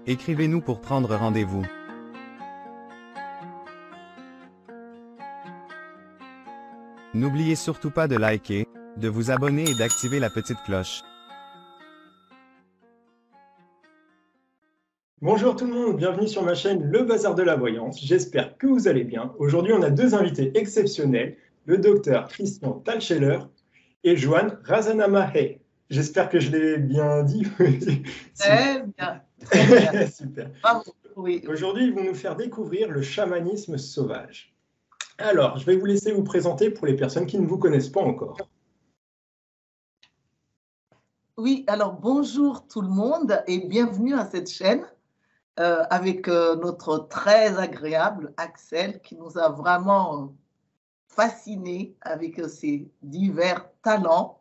Écrivez-nous pour prendre rendez-vous. N'oubliez surtout pas de liker, de vous abonner et d'activer la petite cloche. Bonjour tout le monde, bienvenue sur ma chaîne Le Bazar de la Voyance. J'espère que vous allez bien. Aujourd'hui, on a deux invités exceptionnels, le docteur Christian Talscheller et Joanne Razanamahay. J'espère que je l'ai bien dit. Très bien, très bien. Super. Bravo. Oui. Aujourd'hui, ils vont nous faire découvrir le chamanisme sauvage. Alors, je vais vous laisser vous présenter pour les personnes qui ne vous connaissent pas encore. Oui, alors bonjour tout le monde et bienvenue à cette chaîne avec notre très agréable Axel qui nous a vraiment fascinés avec ses divers talents.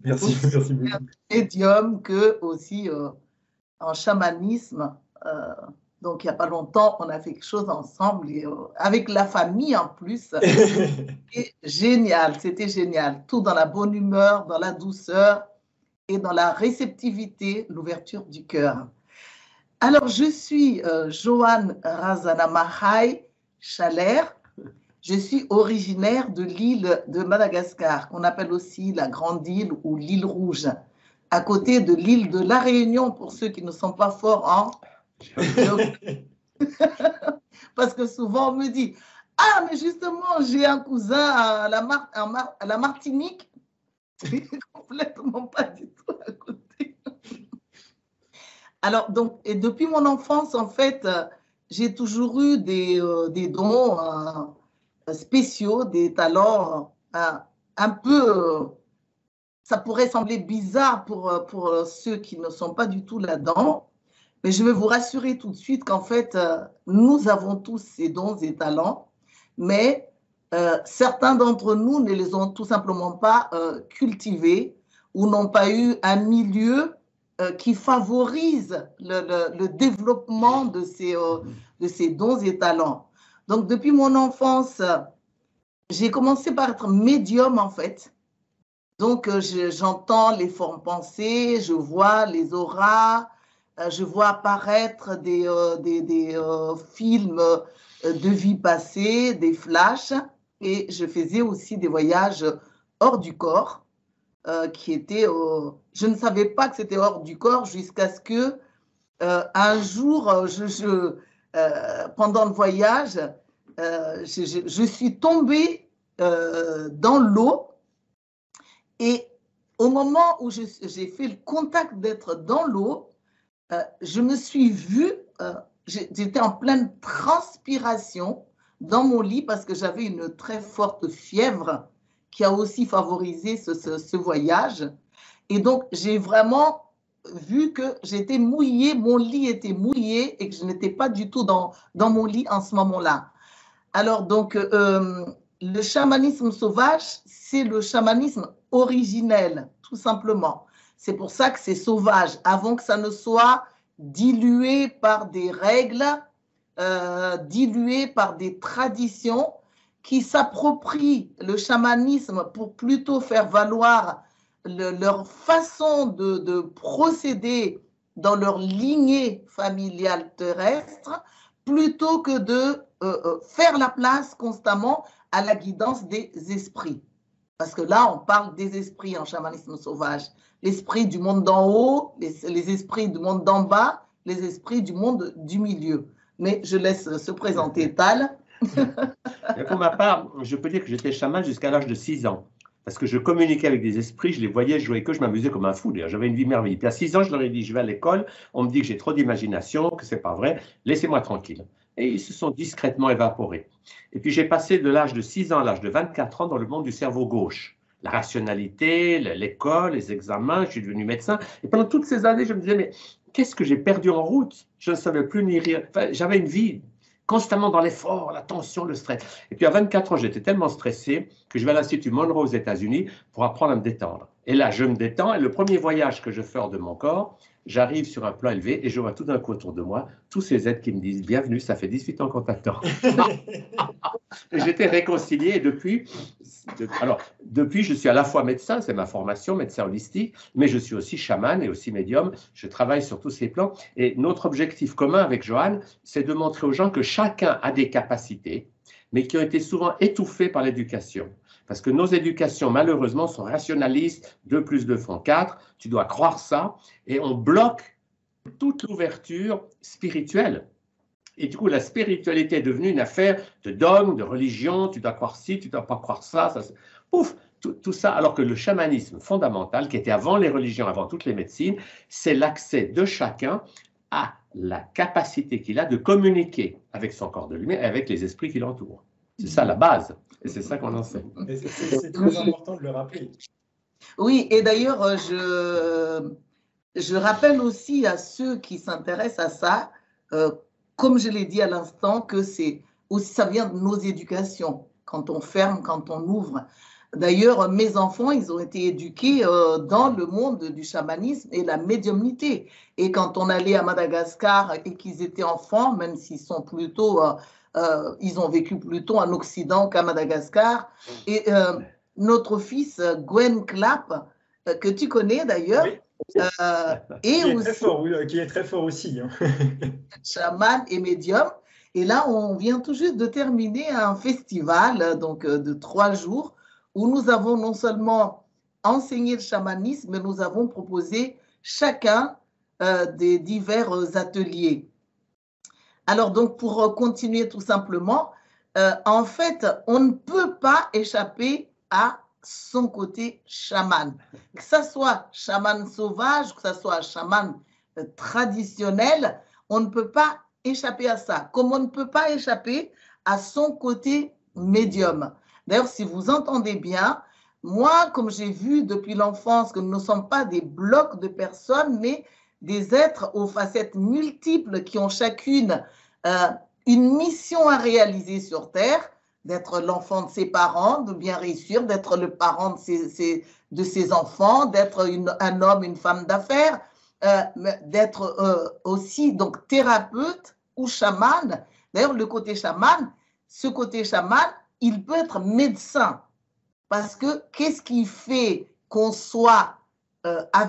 Merci, merci beaucoup. Médium que aussi en chamanisme. Donc, il n'y a pas longtemps, on a fait quelque chose ensemble, et, avec la famille en plus. C'était génial, c'était génial. Tout dans la bonne humeur, dans la douceur et dans la réceptivité, l'ouverture du cœur. Alors, je suis Joanne Razanamahay Chaler. Je suis originaire de l'île de Madagascar, qu'on appelle aussi la Grande Île ou l'île Rouge, à côté de l'île de la Réunion, pour ceux qui ne sont pas forts en... Parce que souvent on me dit « Ah, mais justement, j'ai un cousin à la Martinique. » Complètement pas du tout à côté. Alors, donc, et depuis mon enfance, en fait, j'ai toujours eu des dons spéciaux, des talents un peu... ça pourrait sembler bizarre pour ceux qui ne sont pas du tout là-dedans, mais je vais vous rassurer tout de suite qu'en fait, nous avons tous ces dons et talents, mais certains d'entre nous ne les ont tout simplement pas cultivés ou n'ont pas eu un milieu qui favorise le développement de ces dons et talents. Donc, depuis mon enfance, j'ai commencé par être médium, en fait. Donc, j'entends les formes pensées, je vois les auras, je vois apparaître des films de vie passée, des flashs, et je faisais aussi des voyages hors du corps, qui étaient... je ne savais pas que c'était hors du corps jusqu'à ce que un jour, pendant le voyage, je suis tombée dans l'eau. Et au moment où j'ai fait le contact d'être dans l'eau, je me suis vue, j'étais en pleine transpiration dans mon lit parce que j'avais une très forte fièvre qui a aussi favorisé ce voyage. Et donc, j'ai vraiment vu que j'étais mouillée, mon lit était mouillé et que je n'étais pas du tout dans mon lit en ce moment-là. Alors, donc, le chamanisme sauvage, c'est le chamanisme originel, tout simplement. C'est pour ça que c'est sauvage, avant que ça ne soit dilué par des règles, dilué par des traditions qui s'approprient le chamanisme pour plutôt faire valoir leur façon de procéder dans leur lignée familiale terrestre, plutôt que de faire la place constamment à la guidance des esprits. Parce que là, on parle des esprits en chamanisme sauvage. L'esprit du monde d'en haut, les esprits du monde d'en bas, les esprits du monde du milieu. Mais je laisse se présenter Tal. Pour ma part, je peux dire que j'étais chaman jusqu'à l'âge de 6 ans. Parce que je communiquais avec des esprits, je les voyais, je jouais avec eux, je m'amusais comme un fou. D'ailleurs, j'avais une vie merveilleuse. Puis à 6 ans, je leur ai dit, je vais à l'école, on me dit que j'ai trop d'imagination, que c'est pas vrai, laissez-moi tranquille. Et ils se sont discrètement évaporés. Et puis j'ai passé de l'âge de 6 ans à l'âge de 24 ans dans le monde du cerveau gauche. La rationalité, l'école, les examens, je suis devenu médecin. Et pendant toutes ces années, je me disais, mais qu'est-ce que j'ai perdu en route? Je ne savais plus ni rire. Enfin, j'avais une vie constamment dans l'effort, la tension, le stress. Et puis à 24 ans, j'étais tellement stressé que je vais à l'Institut Monroe aux États-Unis pour apprendre à me détendre. Et là, je me détends et le premier voyage que je fais hors de mon corps, j'arrive sur un plan élevé et je vois tout d'un coup autour de moi tous ces êtres qui me disent « Bienvenue, ça fait 18 ans qu'on t'attend. » J'étais réconcilié et depuis, je suis à la fois médecin, c'est ma formation, médecin holistique, mais je suis aussi chaman et aussi médium. Je travaille sur tous ces plans. Et notre objectif commun avec Johan, c'est de montrer aux gens que chacun a des capacités, mais qui ont été souvent étouffées par l'éducation. Parce que nos éducations, malheureusement, sont rationalistes, 2 plus 2 font 4, tu dois croire ça, et on bloque toute l'ouverture spirituelle. Et du coup, la spiritualité est devenue une affaire de dogme, de religion, tu dois croire ci, tu ne dois pas croire ça. Ouf, tout ça, alors que le chamanisme fondamental, qui était avant les religions, avant toutes les médecines, c'est l'accès de chacun à la capacité qu'il a de communiquer avec son corps de lumière et avec les esprits qui l'entourent. C'est ça la base, et c'est ça qu'on enseigne. C'est très important de le rappeler. Oui, et d'ailleurs, je rappelle aussi à ceux qui s'intéressent à ça, comme je l'ai dit à l'instant, que ça vient de nos éducations, quand on ferme, quand on ouvre. D'ailleurs, mes enfants, ils ont été éduqués dans le monde du chamanisme et la médiumnité. Et quand on allait à Madagascar et qu'ils étaient enfants, même s'ils sont plutôt, ils ont vécu plutôt en Occident qu'à Madagascar. Et notre fils, Gwen Clapp, que tu connais d'ailleurs, oui. Qui est très fort aussi. Hein. Chaman et médium. Et là, on vient tout juste de terminer un festival donc, de 3 jours où nous avons non seulement enseigné le chamanisme, mais nous avons proposé chacun des divers ateliers. Alors, donc, pour continuer tout simplement, en fait, on ne peut pas échapper à son côté chaman. Que ce soit chaman sauvage, que ce soit chaman traditionnel, on ne peut pas échapper à ça. Comme on ne peut pas échapper à son côté médium. D'ailleurs, si vous entendez bien, moi, comme j'ai vu depuis l'enfance que nous ne sommes pas des blocs de personnes, mais des êtres aux facettes multiples qui ont chacune une mission à réaliser sur Terre, d'être l'enfant de ses parents, de bien réussir, d'être le parent de ses enfants, d'être un homme, une femme d'affaires, d'être aussi donc thérapeute ou chaman. D'ailleurs, le côté chaman, ce côté chaman, il peut être médecin. Parce que qu'est-ce qui fait qu'on soit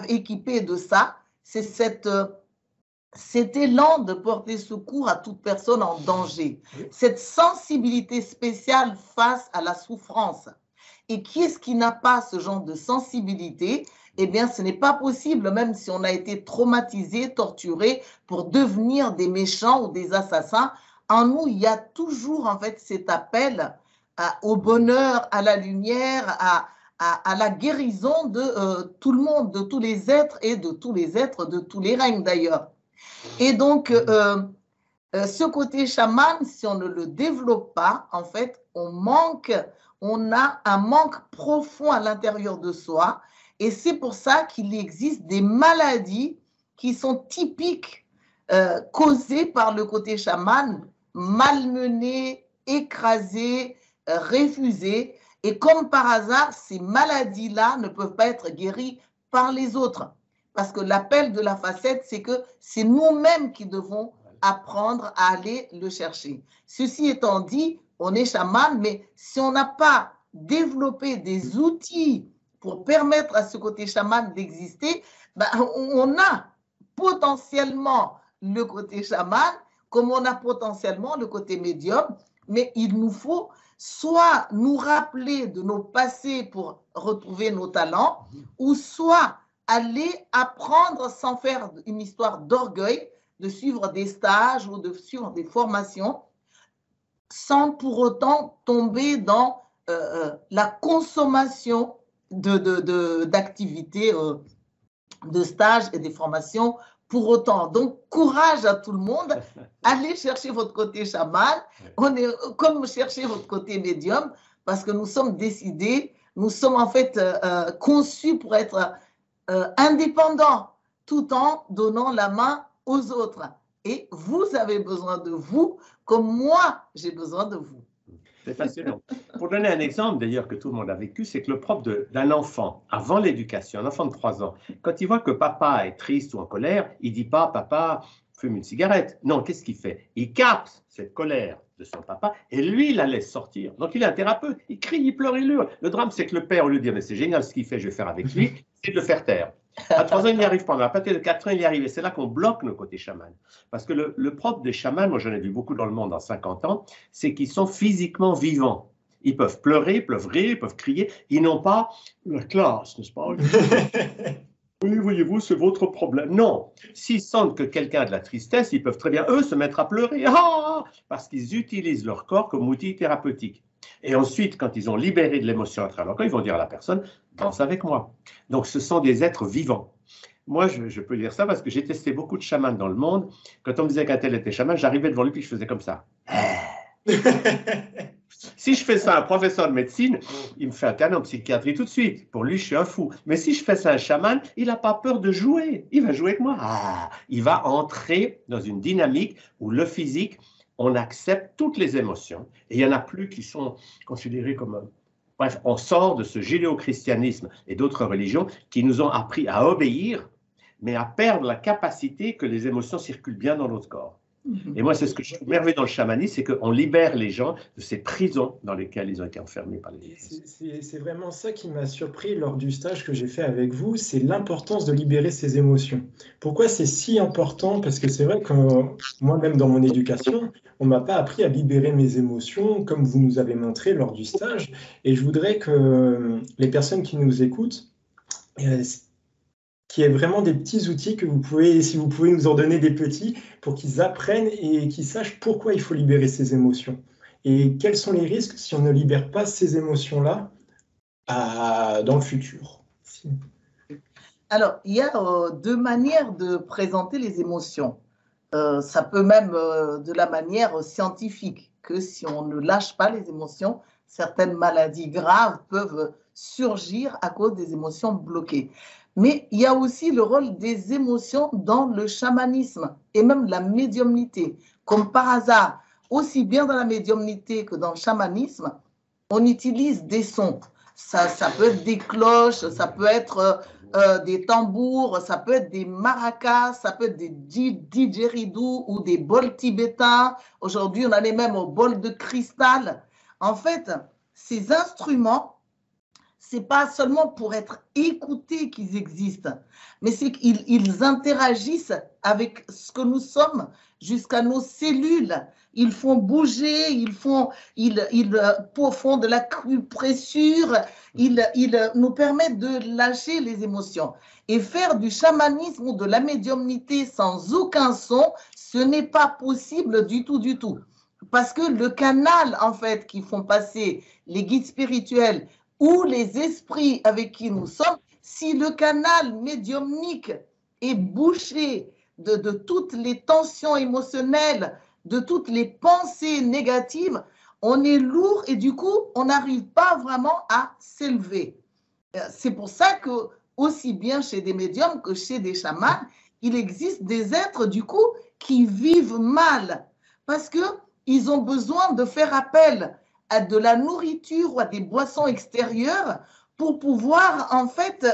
équipé de ça? C'est cet élan de porter secours à toute personne en danger, cette sensibilité spéciale face à la souffrance. Et qui est-ce qui n'a pas ce genre de sensibilité? Eh bien, ce n'est pas possible, même si on a été traumatisé, torturé, pour devenir des méchants ou des assassins. En nous, il y a toujours en fait cet appel au bonheur, à la lumière, à la guérison de tout le monde, de tous les êtres et de tous les êtres de tous les règnes d'ailleurs. Et donc, ce côté chaman, si on ne le développe pas, en fait, on a un manque profond à l'intérieur de soi. Et c'est pour ça qu'il existe des maladies qui sont typiques, causées par le côté chaman, malmenées, écrasées, refusées. Et comme par hasard, ces maladies-là ne peuvent pas être guéries par les autres. Parce que l'appel de la facette, c'est que c'est nous-mêmes qui devons apprendre à aller le chercher. Ceci étant dit, on est chaman, mais si on n'a pas développé des outils pour permettre à ce côté chaman d'exister, ben, on a potentiellement le côté chaman, comme on a potentiellement le côté médium, mais il nous faut soit nous rappeler de nos passés pour retrouver nos talents, ou soit aller apprendre sans faire une histoire d'orgueil, de suivre des stages ou de suivre des formations, sans pour autant tomber dans la consommation d'activités, de stages et des formations pour autant. Donc, courage à tout le monde. Allez chercher votre côté chaman. On est comme chercher votre côté médium, parce que nous sommes décidés, nous sommes en fait conçus pour être indépendants, tout en donnant la main aux autres. Et vous avez besoin de vous, comme moi, j'ai besoin de vous. C'est passionnant. Pour donner un exemple, d'ailleurs, que tout le monde a vécu, c'est que le propre d'un enfant, avant l'éducation, un enfant de 3 ans, quand il voit que papa est triste ou en colère, il ne dit pas « papa, fume une cigarette ». Non, qu'est-ce qu'il fait? Il capte cette colère de son papa et lui, il la laisse sortir. Donc, il est un thérapeute. Il crie, il pleure, il hurle. Le drame, c'est que le père, au lieu de dire « mais c'est génial ce qu'il fait, je vais faire avec lui », c'est de le faire taire. À 3 ans, il n'y arrive pas. Mais à partir de 4 ans, il y arrive. Et c'est là qu'on bloque nos côtés chamans. Parce que le propre des chamans, moi j'en ai vu beaucoup dans le monde en 50 ans, c'est qu'ils sont physiquement vivants. Ils peuvent pleurer, ils peuvent rire, ils peuvent crier. Ils n'ont pas la classe, n'est-ce pas? Oui, voyez-vous, c'est votre problème. Non. S'ils sentent que quelqu'un a de la tristesse, ils peuvent très bien, eux, se mettre à pleurer. Ah, parce qu'ils utilisent leur corps comme outil thérapeutique. Et ensuite, quand ils ont libéré de l'émotion à travers leur corps, ils vont dire à la personne, danse avec moi. Donc, ce sont des êtres vivants. Moi, je peux dire ça parce que j'ai testé beaucoup de chamans dans le monde. Quand on me disait qu'un tel était chaman, j'arrivais devant lui puis je faisais comme ça. Si je fais ça à un professeur de médecine, il me fait un canon en psychiatrie tout de suite. Pour lui, je suis un fou. Mais si je fais ça à un chaman, il n'a pas peur de jouer. Il va jouer avec moi. Ah, il va entrer dans une dynamique où le physique, on accepte toutes les émotions. Et il n'y en a plus qui sont considérées comme... Bref, on sort de ce judéo-christianisme et d'autres religions qui nous ont appris à obéir, mais à perdre la capacité que les émotions circulent bien dans notre corps. Et moi, c'est ce que je trouve merveilleux dans le chamanisme, c'est qu'on libère les gens de ces prisons dans lesquelles ils ont été enfermés par les émotions. C'est vraiment ça qui m'a surpris lors du stage que j'ai fait avec vous, c'est l'importance de libérer ses émotions. Pourquoi c'est si important? Parce que c'est vrai que moi-même dans mon éducation, on ne m'a pas appris à libérer mes émotions comme vous nous avez montré lors du stage. Et je voudrais que les personnes qui nous écoutent, qu'il y ait vraiment des petits outils que vous pouvez, si vous pouvez nous en donner des petits, pour qu'ils apprennent et qu'ils sachent pourquoi il faut libérer ces émotions. Et quels sont les risques si on ne libère pas ces émotions-là dans le futur? Alors, il y a 2 manières de présenter les émotions. Ça peut même de la manière scientifique, que si on ne lâche pas les émotions, certaines maladies graves peuvent surgir à cause des émotions bloquées. Mais il y a aussi le rôle des émotions dans le chamanisme et même la médiumnité. Comme par hasard, aussi bien dans la médiumnité que dans le chamanisme, on utilise des sons. Ça peut être des cloches, ça peut être des tambours, ça peut être des maracas, ça peut être des didgeridoo ou des bols tibétains. Aujourd'hui, on en est même aux bols de cristal. En fait, ces instruments, ce n'est pas seulement pour être écoutés qu'ils existent, mais c'est qu'ils interagissent avec ce que nous sommes jusqu'à nos cellules. Ils font bouger, ils font de l'acupressure, ils nous permettent de lâcher les émotions. Et faire du chamanisme ou de la médiumnité sans aucun son, ce n'est pas possible du tout, du tout. Parce que le canal, en fait, qui font passer les guides spirituels ou les esprits avec qui nous sommes, si le canal médiumnique est bouché de toutes les tensions émotionnelles, de toutes les pensées négatives, on est lourd et du coup, on n'arrive pas vraiment à s'élever. C'est pour ça que, aussi bien chez des médiums que chez des chamans, il existe des êtres, du coup, qui vivent mal parce qu'ils ont besoin de faire appel à de la nourriture ou à des boissons extérieures pour pouvoir, en fait,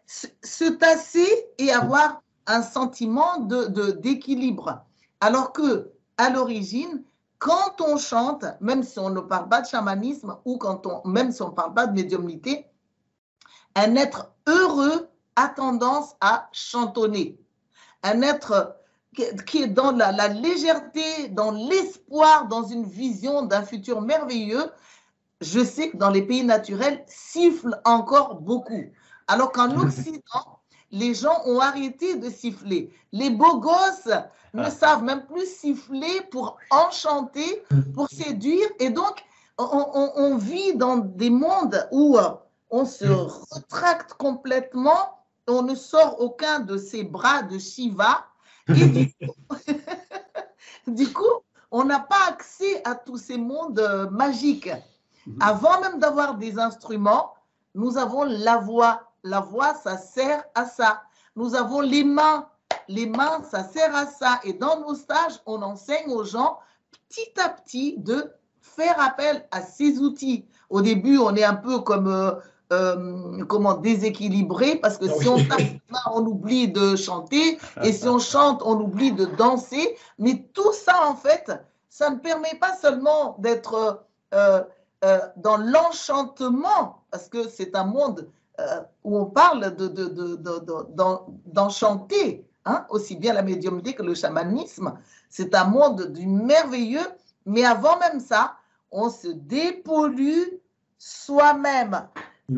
se tasser et avoir un sentiment d'équilibre. Alors que, à l'origine, quand on chante, même si on ne parle pas de chamanisme ou même si on ne parle pas de médiumnité, un être heureux a tendance à chantonner. Un être qui est dans la légèreté, dans l'espoir, dans une vision d'un futur merveilleux, je sais que dans les pays naturels, siffle encore beaucoup. Alors qu'en Occident, les gens ont arrêté de siffler. Les beaux gosses ne savent même plus siffler pour enchanter, pour séduire. Et donc, on vit dans des mondes où on se retracte complètement, on ne sort aucun de ses bras de Shiva. Et du coup, on n'a pas accès à tous ces mondes magiques. Avant même d'avoir des instruments, nous avons la voix. La voix, ça sert à ça. Nous avons les mains. Les mains, ça sert à ça. Et dans nos stages, on enseigne aux gens petit à petit de faire appel à ces outils. Au début, on est un peu comme comment déséquilibré parce que si on tape, on oublie de chanter et si on chante, on oublie de danser. Mais tout ça, en fait, ça ne permet pas seulement d'être dans l'enchantement, parce que c'est un monde où on parle d'enchanter, hein, aussi bien la médiumnité que le chamanisme. C'est un monde du merveilleux, mais avant même ça, on se dépollue soi-même.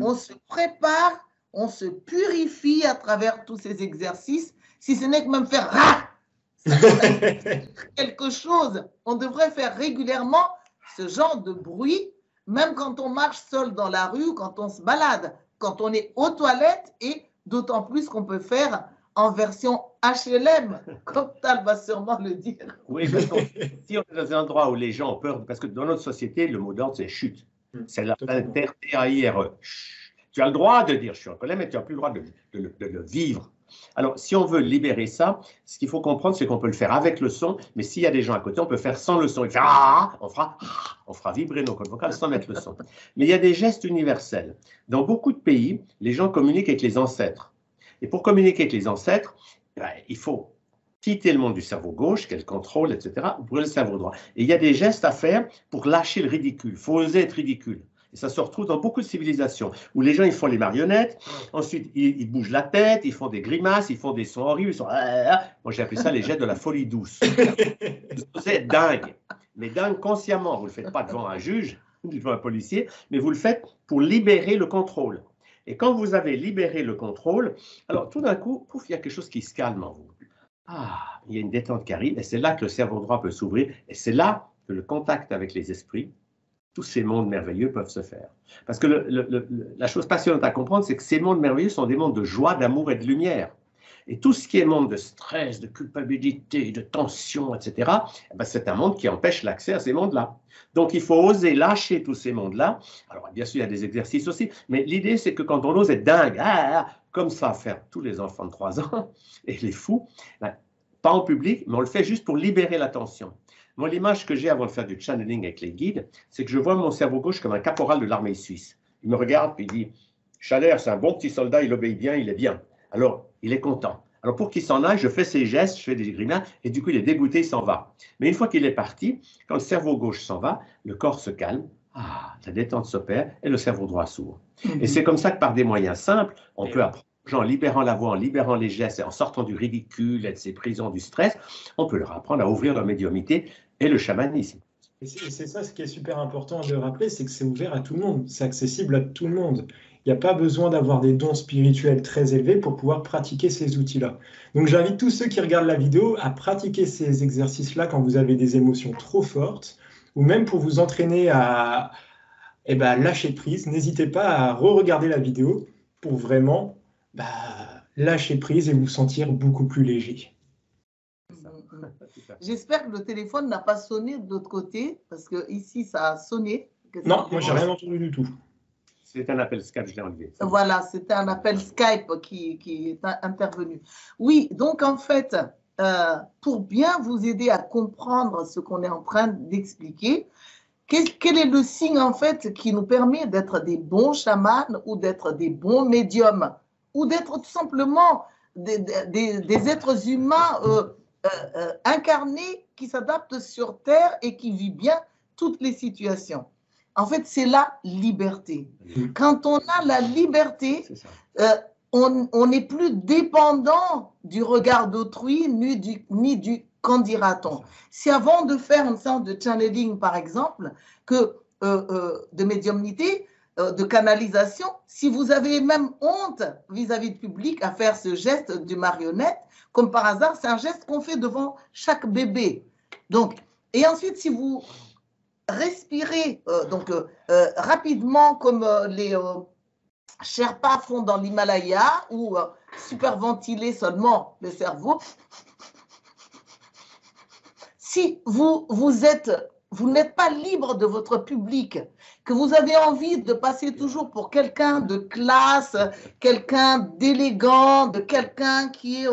On se prépare, on se purifie à travers tous ces exercices, si ce n'est que même faire quelque chose. On devrait faire régulièrement ce genre de bruit, même quand on marche seul dans la rue ou quand on se balade, quand on est aux toilettes, et d'autant plus qu'on peut faire en version HLM, comme Tal va sûrement le dire. Oui, parce que si on est dans un endroit où les gens ont peur, parce que dans notre société, le mot d'ordre, c'est chute. C'est l'Inter-T-A-I-R-E. Tu as le droit de dire je suis en colère, mais tu n'as plus le droit de le vivre. Alors, si on veut libérer ça, ce qu'il faut comprendre, c'est qu'on peut le faire avec le son, mais s'il y a des gens à côté, on peut faire sans le son. On fera vibrer nos cordes vocales sans mettre le son. Mais il y a des gestes universels. Dans beaucoup de pays, les gens communiquent avec les ancêtres. Et pour communiquer avec les ancêtres, il faut quitter le monde du cerveau gauche, qu'elle contrôle, etc., pour le cerveau droit. Et il y a des gestes à faire pour lâcher le ridicule. Il faut oser être ridicule. Et ça se retrouve dans beaucoup de civilisations, où les gens, ils font les marionnettes, ensuite, ils bougent la tête, ils font des grimaces, ils font des sons horribles, ils sont... Moi, j'ai appelé ça les gestes de la folie douce. Vous êtes dingue, mais dingue consciemment. Vous ne le faites pas devant un juge, devant un policier, mais vous le faites pour libérer le contrôle. Et quand vous avez libéré le contrôle, alors tout d'un coup, pouf, il y a quelque chose qui se calme en vous. Il y a une détente qui arrive, et c'est là que le cerveau droit peut s'ouvrir, et c'est là que le contact avec les esprits, tous ces mondes merveilleux peuvent se faire. Parce que la chose passionnante à comprendre, c'est que ces mondes merveilleux sont des mondes de joie, d'amour et de lumière. Et tout ce qui est monde de stress, de culpabilité, de tension, etc., c'est un monde qui empêche l'accès à ces mondes-là. Donc, il faut oser lâcher tous ces mondes-là. Alors, bien sûr, il y a des exercices aussi, mais l'idée, c'est que quand on ose être dingue, comme ça faire tous les enfants de 3 ans et les fous, pas en public, mais on le fait juste pour libérer l'attention. Moi, l'image que j'ai avant de faire du channeling avec les guides, c'est que je vois mon cerveau gauche comme un caporal de l'armée suisse. Il me regarde et il dit « Chalère, c'est un bon petit soldat, il obéit bien, il est bien. » Alors, il est content. Alors, pour qu'il s'en aille, je fais ses gestes, je fais des grimaces, et du coup, il est dégoûté, il s'en va. Mais une fois qu'il est parti, quand le cerveau gauche s'en va, le corps se calme, la détente s'opère, et le cerveau droit s'ouvre. Et c'est comme ça que par des moyens simples, on peut apprendre aux gens, en libérant la voix, en libérant les gestes, et en sortant du ridicule et de ces prisons du stress, on peut leur apprendre à ouvrir leur médiumnité et le chamanisme. Et c'est ça ce qui est super important de rappeler, c'est que c'est ouvert à tout le monde, c'est accessible à tout le monde. Il n'y a pas besoin d'avoir des dons spirituels très élevés pour pouvoir pratiquer ces outils-là. Donc j'invite tous ceux qui regardent la vidéo à pratiquer ces exercices-là quand vous avez des émotions trop fortes, ou même pour vous entraîner à lâcher prise. N'hésitez pas à re-regarder la vidéo pour vraiment lâcher prise et vous sentir beaucoup plus léger. J'espère que le téléphone n'a pas sonné de l'autre côté, parce que ici ça a sonné. Non, moi j'ai rien entendu du tout. C'est un appel Skype, je l'ai enlevé. Voilà, c'était un appel Skype qui est intervenu. Oui, donc en fait, pour bien vous aider à comprendre ce qu'on est en train d'expliquer, quel est le signe en fait qui nous permet d'être des bons chamans ou d'être des bons médiums ou d'être tout simplement des êtres humains incarnés qui s'adaptent sur Terre et qui vivent bien toutes les situations. En fait, c'est la liberté. Quand on a la liberté, on n'est plus dépendant du regard d'autrui ni du qu'en dira-t-on. Si avant de faire une sorte de channeling, par exemple, de médiumnité, de canalisation, si vous avez même honte vis-à-vis du public à faire ce geste du marionnette, comme par hasard, c'est un geste qu'on fait devant chaque bébé. Donc, et ensuite, si vous respirez rapidement comme les Sherpas font dans l'Himalaya ou superventiler seulement le cerveau, si vous n'êtes pas libre de votre public que vous avez envie de passer toujours pour quelqu'un de classe, quelqu'un d'élégant, de quelqu'un qui est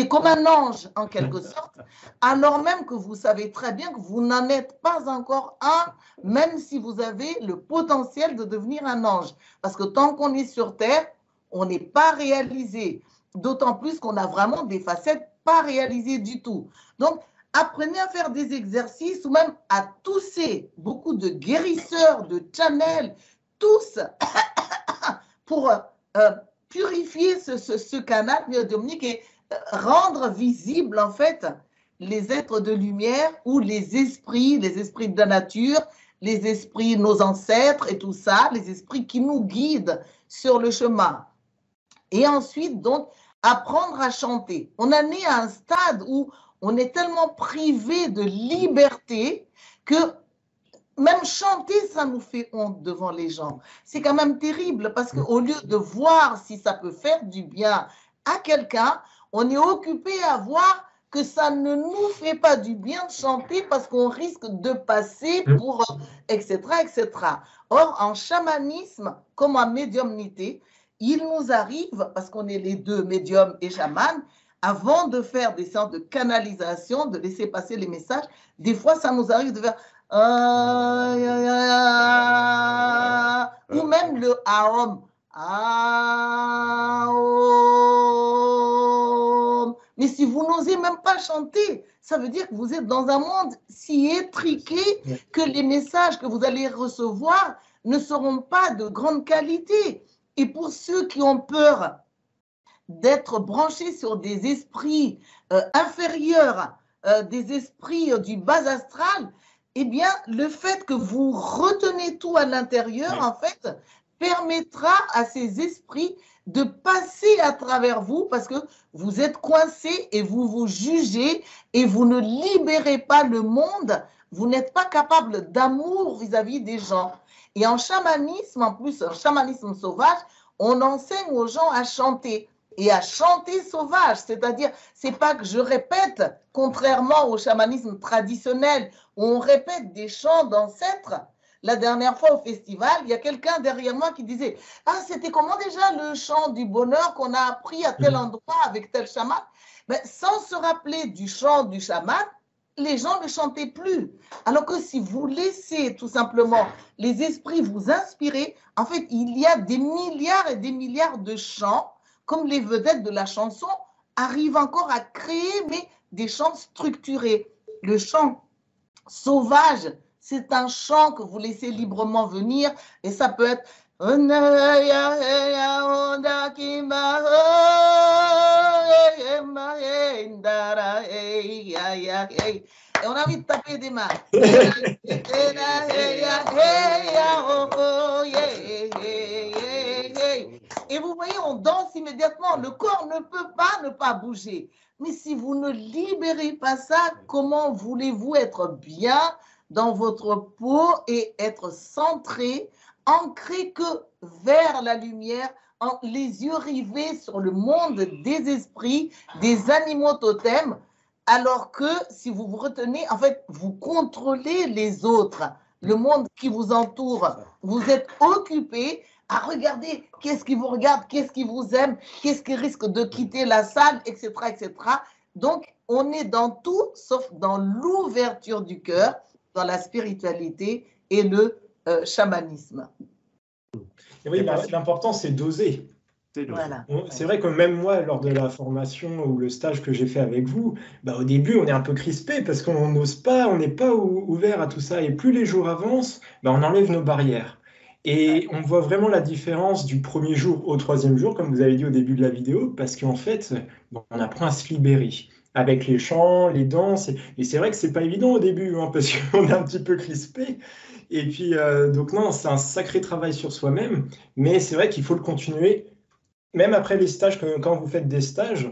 comme un ange en quelque sorte, alors même que vous savez très bien que vous n'en êtes pas encore un, même si vous avez le potentiel de devenir un ange. Parce que tant qu'on est sur Terre, on n'est pas réalisé. D'autant plus qu'on a vraiment des facettes pas réalisées du tout. Donc, apprenez à faire des exercices ou même à tousser. Beaucoup de guérisseurs, de channels, tous pour purifier ce canal médiumnique et rendre visible en fait les êtres de lumière ou les esprits de la nature, les esprits, nos ancêtres et tout ça, les esprits qui nous guident sur le chemin. Et ensuite, donc, apprendre à chanter. On en est à un stade où on est tellement privé de liberté que même chanter, ça nous fait honte devant les gens. C'est quand même terrible parce qu'au lieu de voir si ça peut faire du bien à quelqu'un, on est occupé à voir que ça ne nous fait pas du bien de chanter parce qu'on risque de passer pour etc., etc. Or, en chamanisme, comme en médiumnité, il nous arrive, parce qu'on est les deux, médiums et chamans, avant de faire des séances de canalisation, de laisser passer les messages, des fois, ça nous arrive de faire ou même le aom. Mais si vous n'osez même pas chanter, ça veut dire que vous êtes dans un monde si étriqué que les messages que vous allez recevoir ne seront pas de grande qualité. Et pour ceux qui ont peur d'être branchés sur des esprits inférieurs, des esprits du bas astral, eh bien, le fait que vous retenez tout à l'intérieur, en fait, permettra à ces esprits de passer à travers vous parce que vous êtes coincés et vous vous jugez et vous ne libérez pas le monde. Vous n'êtes pas capable d'amour vis-à-vis des gens. Et en chamanisme, en plus, en chamanisme sauvage, on enseigne aux gens à chanter et à chanter sauvage. C'est-à-dire, c'est pas que je répète, contrairement au chamanisme traditionnel, où on répète des chants d'ancêtres. La dernière fois au festival, il y a quelqu'un derrière moi qui disait « Ah, c'était comment déjà le chant du bonheur qu'on a appris à tel endroit avec tel chaman ?» Mais sans se rappeler du chant du chaman, les gens ne chantaient plus. Alors que si vous laissez tout simplement les esprits vous inspirer, en fait, il y a des milliards et des milliards de chants, comme les vedettes de la chanson arrivent encore à créer, mais des chants structurés. Le chant sauvage, c'est un chant que vous laissez librement venir et ça peut être et on a envie de taper des mains. Et vous voyez, on danse immédiatement. Le corps ne peut pas ne pas bouger. Mais si vous ne libérez pas ça, comment voulez-vous être bien dans votre peau et être centré, ancré que vers la lumière, les yeux rivés sur le monde des esprits, des animaux totems, alors que si vous vous retenez, en fait, vous contrôlez les autres, le monde qui vous entoure. Vous êtes occupé à regarder qu'est-ce qui vous regarde, qu'est-ce qui vous aime, qu'est-ce qui risque de quitter la salle, etc., etc. Donc, on est dans tout, sauf dans l'ouverture du cœur, dans la spiritualité et le chamanisme. Et oui, l'important, c'est d'oser. Voilà. C'est vrai que même moi, lors de la formation ou le stage que j'ai fait avec vous, au début, on est un peu crispé parce qu'on n'ose pas, on n'est pas ouvert à tout ça. Et plus les jours avancent, on enlève nos barrières. Et on voit vraiment la différence du premier jour au troisième jour, comme vous avez dit au début de la vidéo, parce qu'en fait, on apprend à se libérer avec les chants, les danses. Et c'est vrai que c'est pas évident au début, parce qu'on est un petit peu crispé. Et puis, donc non, c'est un sacré travail sur soi-même, mais c'est vrai qu'il faut le continuer. Même après les stages, quand vous faites des stages,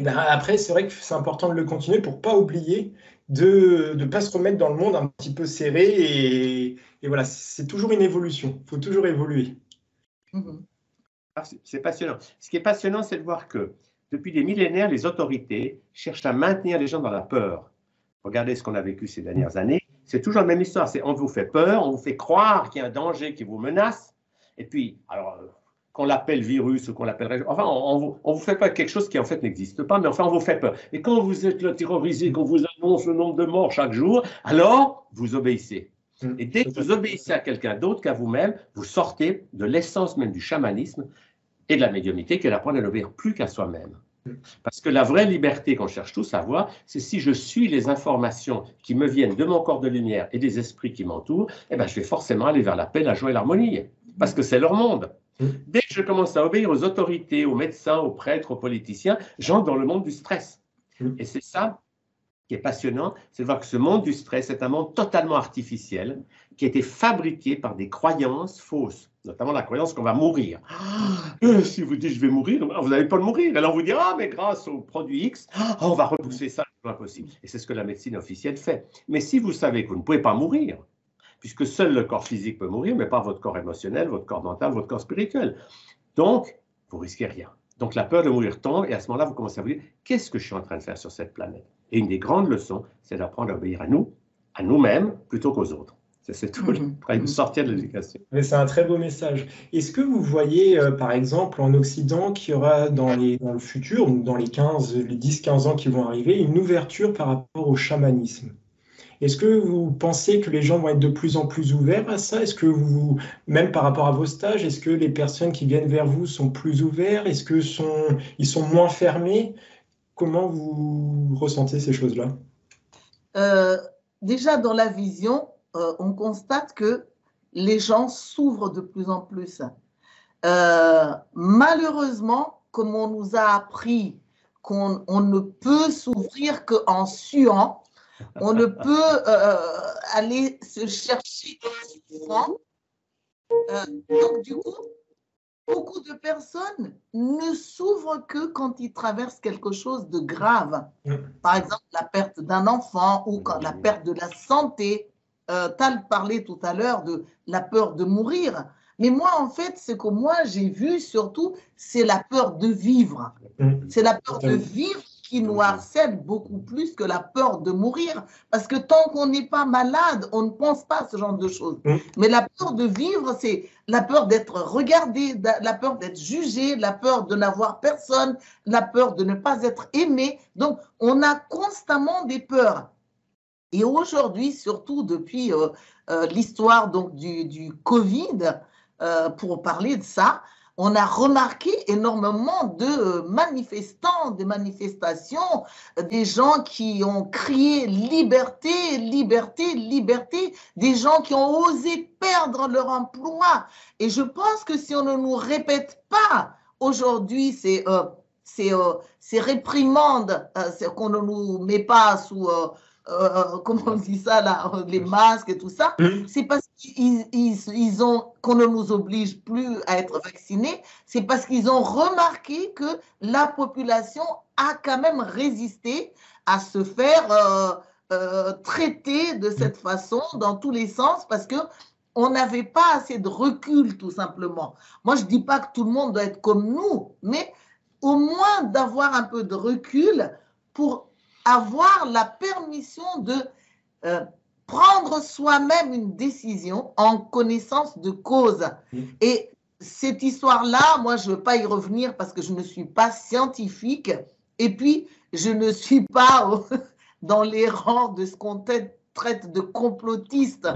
après, c'est vrai que c'est important de le continuer pour ne pas oublier de ne pas se remettre dans le monde un petit peu serré. Et voilà, c'est toujours une évolution. Il faut toujours évoluer. C'est passionnant. Ce qui est passionnant, c'est de voir que depuis des millénaires, les autorités cherchent à maintenir les gens dans la peur. Regardez ce qu'on a vécu ces dernières années. C'est toujours la même histoire. On vous fait peur, on vous fait croire qu'il y a un danger qui vous menace. Et puis, alors, qu'on l'appelle virus ou qu'on l'appelle... Enfin, on vous fait pas quelque chose qui en fait n'existe pas, mais enfin, on vous fait peur. Et quand vous êtes là terrorisé, qu'on vous annonce le nombre de morts chaque jour, alors vous obéissez. Et dès que vous obéissez à quelqu'un d'autre qu'à vous-même, vous sortez de l'essence même du chamanisme et de la médiumnité, qui est d'apprendre à n'obéir plus qu'à soi-même. Parce que la vraie liberté qu'on cherche tous à avoir, c'est si je suis les informations qui me viennent de mon corps de lumière et des esprits qui m'entourent, eh ben, je vais forcément aller vers la paix, la joie et l'harmonie, parce que c'est leur monde. Dès que je commence à obéir aux autorités, aux médecins, aux prêtres, aux politiciens, j'entre dans le monde du stress. Et c'est ça qui est passionnant, c'est de voir que ce monde du stress est un monde totalement artificiel, qui a été fabriqué par des croyances fausses, notamment la croyance qu'on va mourir. Si vous dites je vais mourir, vous n'allez pas le mourir. Alors on vous dit, ah mais grâce au produit X, on va repousser ça le plus possible. Et c'est ce que la médecine officielle fait. Mais si vous savez que vous ne pouvez pas mourir, puisque seul le corps physique peut mourir, mais pas votre corps émotionnel, votre corps mental, votre corps spirituel. Donc, vous risquez rien. Donc la peur de mourir tombe, et à ce moment-là, vous commencez à vous dire, qu'est-ce que je suis en train de faire sur cette planète? Et une des grandes leçons, c'est d'apprendre à obéir à nous-mêmes, plutôt qu'aux autres. C'est tout, de sortir de l'éducation. C'est un très beau message. Est-ce que vous voyez, par exemple, en Occident, qu'il y aura dans le futur, dans les 10-15 ans qui vont arriver, une ouverture par rapport au chamanisme? Est-ce que vous pensez que les gens vont être de plus en plus ouverts à ça? Est-ce que vous, même par rapport à vos stages, est-ce que les personnes qui viennent vers vous sont plus ouverts? Est-ce qu'ils sont moins fermés? Comment vous ressentez ces choses-là? Déjà, dans la vision, on constate que les gens s'ouvrent de plus en plus. Malheureusement, comme on nous a appris qu'on ne peut s'ouvrir qu'en suant, on ne peut aller se chercher dans donc du coup, beaucoup de personnes ne s'ouvrent que quand ils traversent quelque chose de grave. Par exemple, la perte d'un enfant ou quand la perte de la santé. Tal parlait tout à l'heure de la peur de mourir. Mais moi, en fait, ce que moi j'ai vu surtout, c'est la peur de vivre. C'est la peur de vivre qui nous harcèle beaucoup plus que la peur de mourir. Parce que tant qu'on n'est pas malade, on ne pense pas à ce genre de choses. Mais la peur de vivre, c'est la peur d'être regardé, la peur d'être jugé, la peur de n'avoir personne, la peur de ne pas être aimé. Donc, on a constamment des peurs. Et aujourd'hui, surtout depuis l'histoire du Covid, pour parler de ça, on a remarqué énormément de manifestants, des manifestations, des gens qui ont crié liberté, liberté, liberté, des gens qui ont osé perdre leur emploi. Et je pense que si on ne nous répète pas aujourd'hui ces réprimandes, qu'on ne nous met pas sous... comment on dit ça là, les masques et tout ça, c'est parce qu'on ne nous oblige plus à être vaccinés, c'est parce qu'ils ont remarqué que la population a quand même résisté à se faire traiter de cette façon dans tous les sens, parce que on n'avait pas assez de recul tout simplement. Moi je dis pas que tout le monde doit être comme nous, mais au moins d'avoir un peu de recul pour avoir la permission de prendre soi-même une décision en connaissance de cause. Et cette histoire-là, moi, je ne veux pas y revenir parce que je ne suis pas scientifique et puis je ne suis pas dans les rangs de ce qu'on traite de complotistes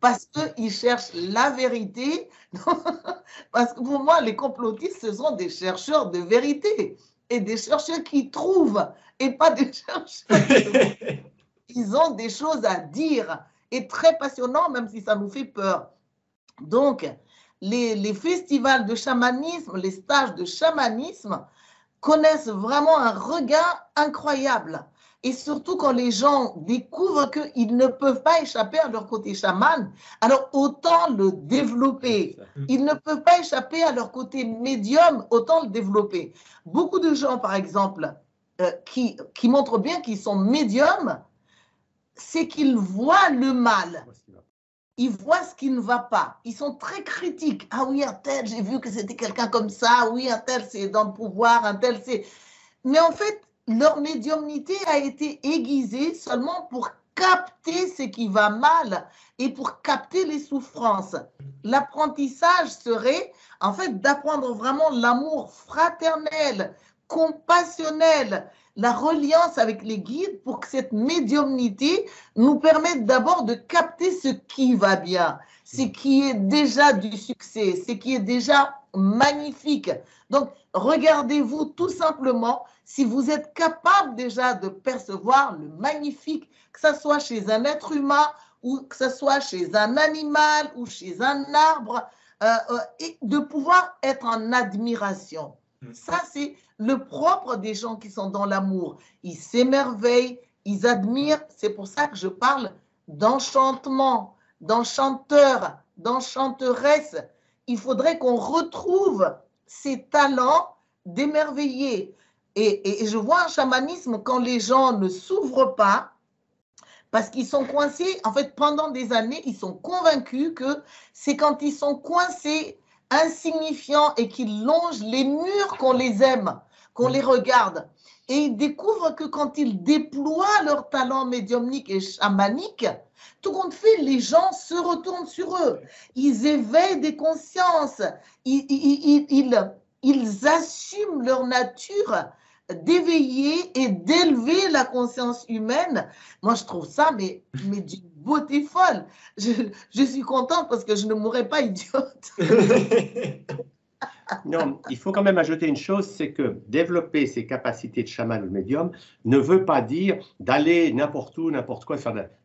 parce qu'ils cherchent la vérité. Parce que pour moi, les complotistes, ce sont des chercheurs de vérité et des chercheurs qui trouvent et pas des chercheurs. Ils ont des choses à dire et très passionnant, même si ça nous fait peur. Donc, les festivals de chamanisme, les stages de chamanisme connaissent vraiment un regain incroyable. Et surtout quand les gens découvrent qu'ils ne peuvent pas échapper à leur côté chaman, alors autant le développer. Ils ne peuvent pas échapper à leur côté médium, autant le développer. Beaucoup de gens, par exemple, qui montrent bien qu'ils sont médiums, c'est qu'ils voient le mal. Ils voient ce qui ne va pas. Ils sont très critiques. Ah oui, un tel, j'ai vu que c'était quelqu'un comme ça. Oui, un tel, c'est dans le pouvoir. Un tel, c'est... Mais en fait, leur médiumnité a été aiguisée seulement pour capter ce qui va mal et pour capter les souffrances. L'apprentissage serait en fait d'apprendre vraiment l'amour fraternel, compassionnel, la reliance avec les guides pour que cette médiumnité nous permette d'abord de capter ce qui va bien, ce qui est déjà du succès, ce qui est déjà magnifique. Donc, regardez-vous tout simplement si vous êtes capable déjà de percevoir le magnifique, que ce soit chez un être humain ou que ce soit chez un animal ou chez un arbre, et de pouvoir être en admiration. Ça, c'est le propre des gens qui sont dans l'amour. Ils s'émerveillent, ils admirent. C'est pour ça que je parle d'enchantement, d'enchanteur, d'enchanteresse. Il faudrait qu'on retrouve ces talents d'émerveiller. Et je vois un chamanisme quand les gens ne s'ouvrent pas, parce qu'ils sont coincés, en fait, pendant des années, ils sont convaincus que c'est quand ils sont coincés, insignifiants et qu'ils longent les murs qu'on les aime, qu'on les regarde. Et ils découvrent que quand ils déploient leur talent médiumnique et chamanique, tout compte fait, les gens se retournent sur eux. Ils éveillent des consciences. Ils assument leur nature d'éveiller et d'élever la conscience humaine. Moi, je trouve ça, mais d'une beauté folle. Je suis contente parce que je ne mourrai pas idiote. Non, il faut quand même ajouter une chose, c'est que développer ses capacités de chaman ou de médium ne veut pas dire d'aller n'importe où, n'importe quoi.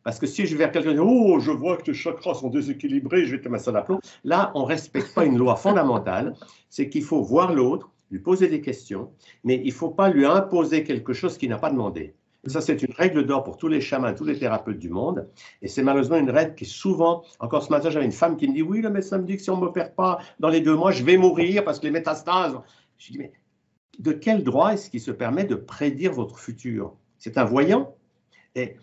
Parce que si je vais vers quelqu'un et dire « Oh, je vois que tes chakras sont déséquilibrés, je vais te mettre ça d'aplomb », là, on ne respecte pas une loi fondamentale, c'est qu'il faut voir l'autre, lui poser des questions, mais il ne faut pas lui imposer quelque chose qu'il n'a pas demandé. Ça, c'est une règle d'or pour tous les chamans, tous les thérapeutes du monde. Et c'est malheureusement une règle qui est souvent, encore ce matin, j'avais une femme qui me dit « Oui, le médecin me dit que si on ne m'opère pas dans les 2 mois, je vais mourir parce que les métastases… » Je dis « Mais de quel droit est-ce qu'il se permet de prédire votre futur? C'est un voyant ?» Et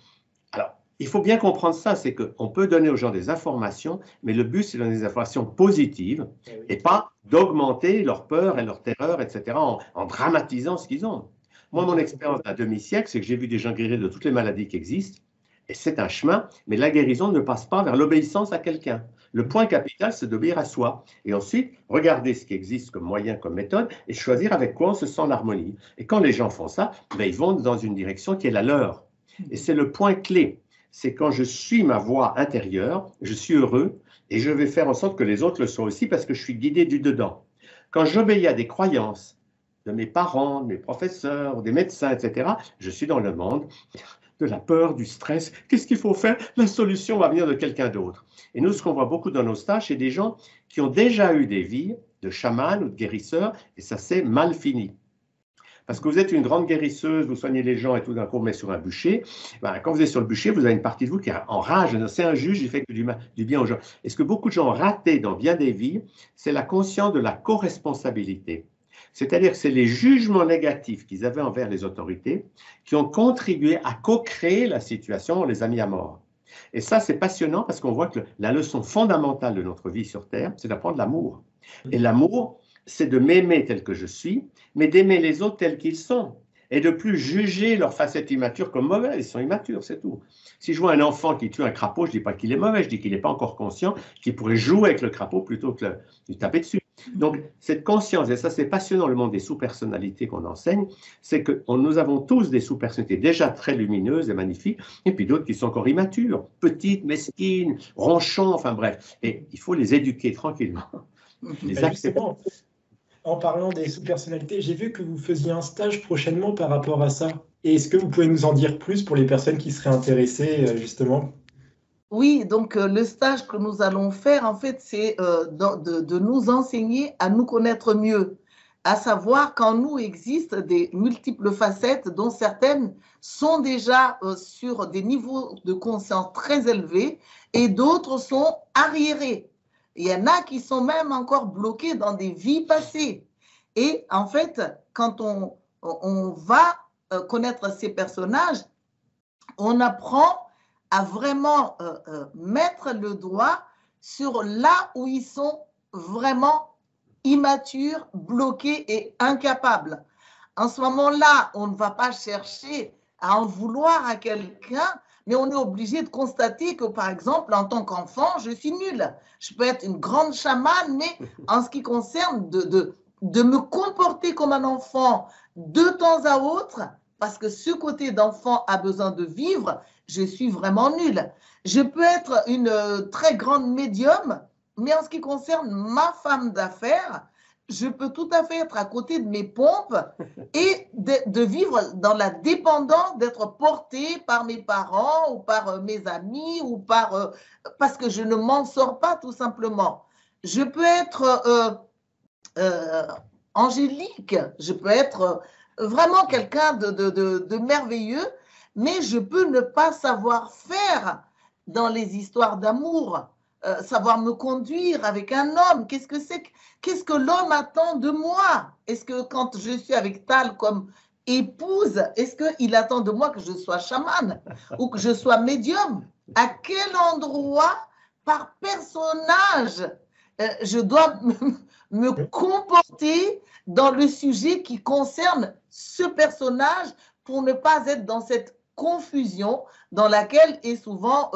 alors, il faut bien comprendre ça, c'est qu'on peut donner aux gens des informations, mais le but, c'est de donner des informations positives et pas d'augmenter leur peur et leur terreur, etc., en dramatisant ce qu'ils ont. Moi, mon expérience d'un demi-siècle, c'est que j'ai vu des gens guérir de toutes les maladies qui existent, et c'est un chemin, mais la guérison ne passe pas vers l'obéissance à quelqu'un. Le point capital, c'est d'obéir à soi, et ensuite, regarder ce qui existe comme moyen, comme méthode, et choisir avec quoi on se sent en harmonie. Et quand les gens font ça, ben, ils vont dans une direction qui est la leur. Et c'est le point clé, c'est quand je suis ma voix intérieure, je suis heureux, et je vais faire en sorte que les autres le soient aussi, parce que je suis guidé du dedans. Quand j'obéis à des croyances, de mes parents, de mes professeurs, des médecins, etc. Je suis dans le monde de la peur, du stress. Qu'est-ce qu'il faut faire? La solution va venir de quelqu'un d'autre. Et nous, ce qu'on voit beaucoup dans nos stages, c'est des gens qui ont déjà eu des vies de chamans ou de guérisseurs, et ça s'est mal fini. Parce que vous êtes une grande guérisseuse, vous soignez les gens et tout d'un coup, on met sur un bûcher. Ben, quand vous êtes sur le bûcher, vous avez une partie de vous qui est en rage. C'est un juge, il fait que du bien aux gens. Et ce que beaucoup de gens ont raté dans bien des vies, c'est la conscience de la co-responsabilité. C'est-à-dire que c'est les jugements négatifs qu'ils avaient envers les autorités qui ont contribué à co-créer la situation, on les a mis à mort. Et ça, c'est passionnant parce qu'on voit que la leçon fondamentale de notre vie sur Terre, c'est d'apprendre l'amour. Et l'amour, c'est de m'aimer tel que je suis, mais d'aimer les autres tels qu'ils sont. Et de plus juger leur facette immature comme mauvaise. Ils sont immatures, c'est tout. Si je vois un enfant qui tue un crapaud, je ne dis pas qu'il est mauvais, je dis qu'il n'est pas encore conscient, qu'il pourrait jouer avec le crapaud plutôt que de lui taper dessus. Donc, cette conscience, et ça c'est passionnant, le monde des sous-personnalités qu'on enseigne, c'est que nous avons tous des sous-personnalités déjà très lumineuses et magnifiques, et puis d'autres qui sont encore immatures, petites, mesquines, ronchons, enfin bref. Et il faut les éduquer tranquillement, les accepter. En parlant des sous-personnalités, j'ai vu que vous faisiez un stage prochainement par rapport à ça. Et est-ce que vous pouvez nous en dire plus pour les personnes qui seraient intéressées, justement? Oui, donc le stage que nous allons faire, en fait, c'est de nous enseigner à nous connaître mieux, à savoir qu'en nous existent des multiples facettes dont certaines sont déjà sur des niveaux de conscience très élevés et d'autres sont arriérées. Il y en a qui sont même encore bloqués dans des vies passées. Et en fait, quand on va connaître ces personnages, on apprend à vraiment mettre le doigt sur là où ils sont vraiment immatures, bloqués et incapables. En ce moment-là, on ne va pas chercher à en vouloir à quelqu'un mais on est obligé de constater que, par exemple, en tant qu'enfant, je suis nulle. Je peux être une grande chamane, mais en ce qui concerne de me comporter comme un enfant de temps à autre, parce que ce côté d'enfant a besoin de vivre, je suis vraiment nulle. Je peux être une très grande médium, mais en ce qui concerne ma femme d'affaires, je peux tout à fait être à côté de mes pompes et de vivre dans la dépendance, d'être portée par mes parents ou par mes amis ou parce que je ne m'en sors pas tout simplement. Je peux être angélique, je peux être vraiment quelqu'un de merveilleux, mais je peux ne pas savoir faire dans les histoires d'amour. Savoir me conduire avec un homme. Qu'est-ce que l'homme attend de moi? Est-ce que quand je suis avec Tal comme épouse, est-ce qu'il attend de moi que je sois chamane ou que je sois médium? À quel endroit, par personnage, je dois me comporter dans le sujet qui concerne ce personnage pour ne pas être dans cette confusion dans laquelle est souvent